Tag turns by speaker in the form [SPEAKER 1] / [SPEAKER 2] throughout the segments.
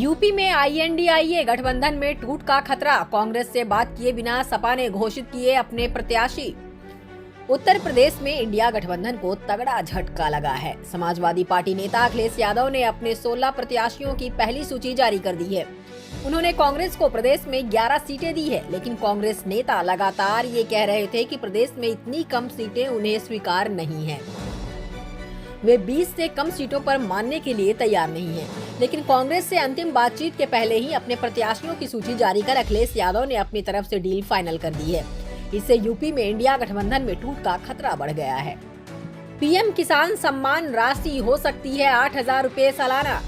[SPEAKER 1] UP में INDIA गठबंधन में टूट का खतरा, कांग्रेस से बात किए बिना सपा ने घोषित किए अपने प्रत्याशी। उत्तर प्रदेश में इंडिया गठबंधन को तगड़ा झटका लगा है। समाजवादी पार्टी नेता अखिलेश यादव ने अपने 16 प्रत्याशियों की पहली सूची जारी कर दी है। उन्होंने कांग्रेस को प्रदेश में 11 सीटें दी है, लेकिन कांग्रेस नेता लगातार ये कह रहे थे कि प्रदेश में इतनी कम सीटें उन्हें स्वीकार नहीं है। वे 20 से कम सीटों पर मानने के लिए तैयार नहीं हैं। लेकिन कांग्रेस से अंतिम बातचीत के पहले ही अपने प्रत्याशियों की सूची जारी कर अखिलेश यादव ने अपनी तरफ से डील फाइनल कर दी है। इससे यूपी में इंडिया गठबंधन में टूट का खतरा बढ़ गया है। पीएम किसान सम्मान राशि हो सकती है 8,000 रुपए सालाना,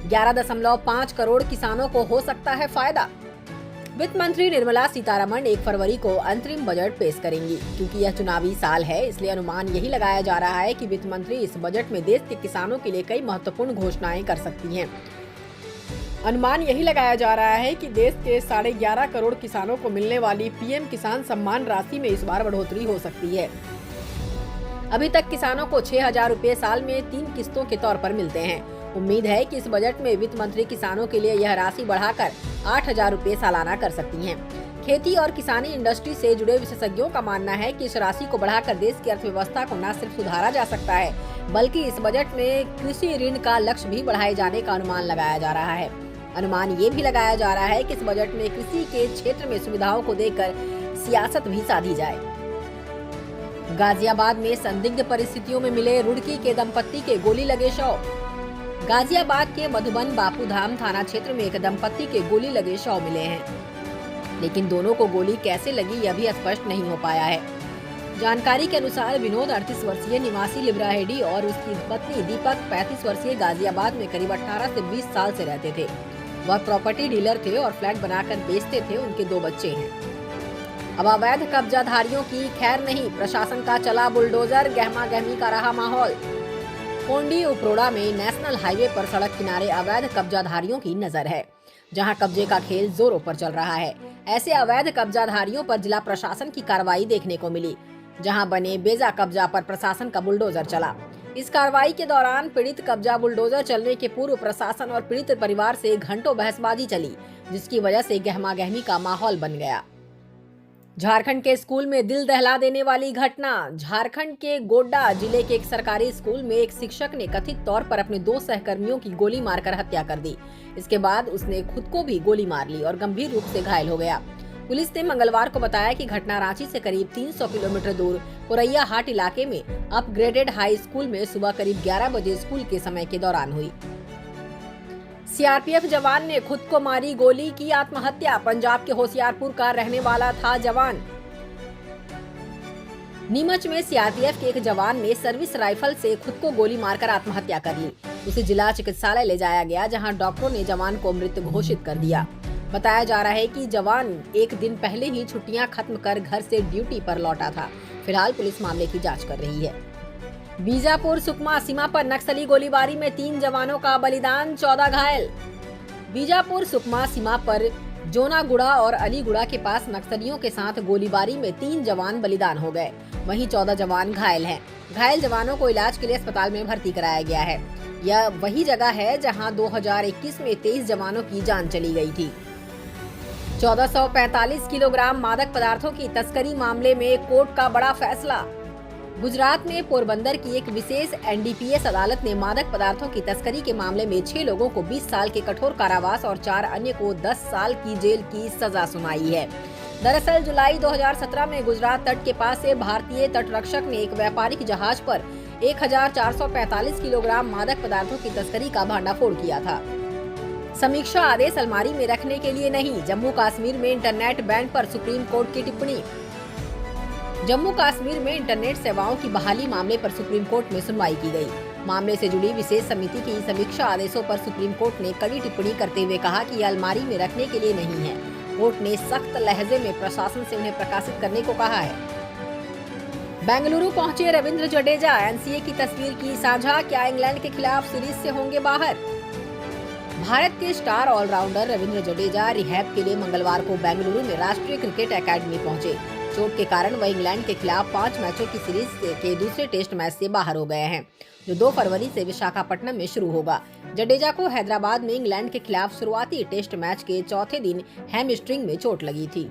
[SPEAKER 1] 11.5 करोड़ किसानों को हो सकता है फायदा। वित्त मंत्री निर्मला सीतारमण 1 फरवरी को अंतरिम बजट पेश करेंगी। क्योंकि यह चुनावी साल है, इसलिए अनुमान यही लगाया जा रहा है कि वित्त मंत्री इस बजट में देश के किसानों के लिए कई महत्वपूर्ण घोषणाएं कर सकती हैं। अनुमान यही लगाया जा रहा है कि देश के 11.5 करोड़ किसानों को मिलने वाली पीएम किसान सम्मान राशि में इस बार बढ़ोतरी हो सकती है। अभी तक किसानों को 6,000 रुपए साल में 3 किस्तों के तौर पर मिलते हैं। उम्मीद है कि इस बजट में वित्त मंत्री किसानों के लिए यह राशि बढ़ाकर 8,000 रुपए सालाना कर सकती हैं। खेती और किसानी इंडस्ट्री से जुड़े विशेषज्ञों का मानना है कि इस राशि को बढ़ाकर देश की अर्थव्यवस्था को न सिर्फ सुधारा जा सकता है, बल्कि इस बजट में कृषि ऋण का लक्ष्य भी बढ़ाए जाने का अनुमान लगाया जा रहा है। अनुमान ये भी लगाया जा रहा है कि इस बजट में कृषि के क्षेत्र में सुविधाओं को देकर सियासत भी साधी जाए। गाजियाबाद में संदिग्ध परिस्थितियों में मिले रुड़की के दंपत्ति के गोली लगे शव। गाजियाबाद के मधुबन बापूधाम थाना क्षेत्र में एक दंपत्ति के गोली लगे शव मिले हैं, लेकिन दोनों को गोली कैसे लगी यह भी स्पष्ट नहीं हो पाया है। जानकारी के अनुसार विनोद 38 वर्षीय निवासी लिब्राहेडी और उसकी पत्नी दीपक 35 वर्षीय गाजियाबाद में करीब 18 से 20 साल से रहते थे। वह प्रॉपर्टी डीलर थे और फ्लैट बनाकर बेचते थे। उनके 2 बच्चे हैं। अब अवैध कब्जाधारियों की खैर नहीं, प्रशासन का चला बुलडोजर, गहमा गहमी का रहा माहौल। कोंडी उपरोड़ा में नेशनल हाईवे पर सड़क किनारे अवैध कब्जाधारियों की नजर है, जहां कब्जे का खेल जोरों पर चल रहा है। ऐसे अवैध कब्जाधारियों पर जिला प्रशासन की कार्रवाई देखने को मिली, जहां बने बेजा कब्जा पर प्रशासन का बुलडोजर चला। इस कार्रवाई के दौरान पीड़ित कब्जा बुलडोजर चलने के पूर्व प्रशासन और पीड़ित परिवार से घंटों बहसबाजी चली, जिसकी वजह से गहमा गहमी का माहौल बन गया। झारखंड के स्कूल में दिल दहला देने वाली घटना। झारखंड के गोड्डा जिले के एक सरकारी स्कूल में एक शिक्षक ने कथित तौर पर अपने 2 सहकर्मियों की गोली मारकर हत्या कर दी। इसके बाद उसने खुद को भी गोली मार ली और गंभीर रूप से घायल हो गया। पुलिस ने मंगलवार को बताया कि घटना रांची से करीब 300 किलोमीटर दूर कोरैया हाट इलाके में अपग्रेडेड हाई स्कूल में सुबह करीब 11 बजे स्कूल के समय के दौरान हुई। सीआरपीएफ जवान ने खुद को मारी गोली, की आत्महत्या। पंजाब के होशियारपुर का रहने वाला था जवान। नीमच में सीआरपीएफ के एक जवान ने सर्विस राइफल से खुद को गोली मारकर आत्महत्या कर ली। उसे जिला चिकित्सालय ले जाया गया, जहां डॉक्टरों ने जवान को मृत घोषित कर दिया। बताया जा रहा है कि जवान एक दिन पहले ही छुट्टियां खत्म कर घर से ड्यूटी पर लौटा था। फिलहाल पुलिस मामले की जाँच कर रही है। बीजापुर सुकमा सीमा पर नक्सली गोलीबारी में 3 जवानों का बलिदान, 14 घायल। बीजापुर सुकमा सीमा पर जोनागुड़ा और अलीगुड़ा के पास नक्सलियों के साथ गोलीबारी में 3 जवान बलिदान हो गए, वहीं 14 जवान घायल हैं। घायल जवानों को इलाज के लिए अस्पताल में भर्ती कराया गया है। यह वही जगह है जहां 2021 में 23 जवानों की जान चली गई थी। 1445 किलोग्राम मादक पदार्थों की तस्करी मामले में कोर्ट का बड़ा फैसला। गुजरात में पोरबंदर की एक विशेष एनडीपीएस अदालत ने मादक पदार्थों की तस्करी के मामले में 6 लोगों को 20 साल के कठोर कारावास और 4 अन्य को 10 साल की जेल की सजा सुनाई है। दरअसल जुलाई 2017 में गुजरात तट के पास से भारतीय तटरक्षक ने एक व्यापारिक जहाज पर 1445 किलोग्राम मादक पदार्थों की तस्करी का भांडाफोड़ किया था। समीक्षा आदेश अलमारी में रखने के लिए नहीं, जम्मू कश्मीर में इंटरनेट बैन पर सुप्रीम कोर्ट की टिप्पणी। जम्मू कश्मीर में इंटरनेट सेवाओं की बहाली मामले पर सुप्रीम कोर्ट में सुनवाई की गई। मामले से जुड़ी विशेष समिति की समीक्षा आदेशों पर सुप्रीम कोर्ट ने कड़ी टिप्पणी करते हुए कहा कि यह अलमारी में रखने के लिए नहीं है। कोर्ट ने सख्त लहजे में प्रशासन से उन्हें प्रकाशित करने को कहा है। बेंगलुरु पहुंचे रविंद्र जडेजा, एनसीए की तस्वीर की साझा, क्या इंग्लैंड के खिलाफ सीरीज से होंगे बाहर। भारत के star allrounder Ravindra Jadeja rehab के लिए मंगलवार को बेंगलुरु में राष्ट्रीय क्रिकेट अकादमी पहुंचे। चोट के कारण वह इंग्लैंड के खिलाफ 5 मैचों की सीरीज के दूसरे टेस्ट मैच से बाहर हो गए हैं, जो 2 फरवरी से विशाखापट्टनम में शुरू होगा। जडेजा को हैदराबाद में इंग्लैंड के खिलाफ शुरुआती टेस्ट मैच के चौथे दिन हैमस्ट्रिंग में चोट लगी थी।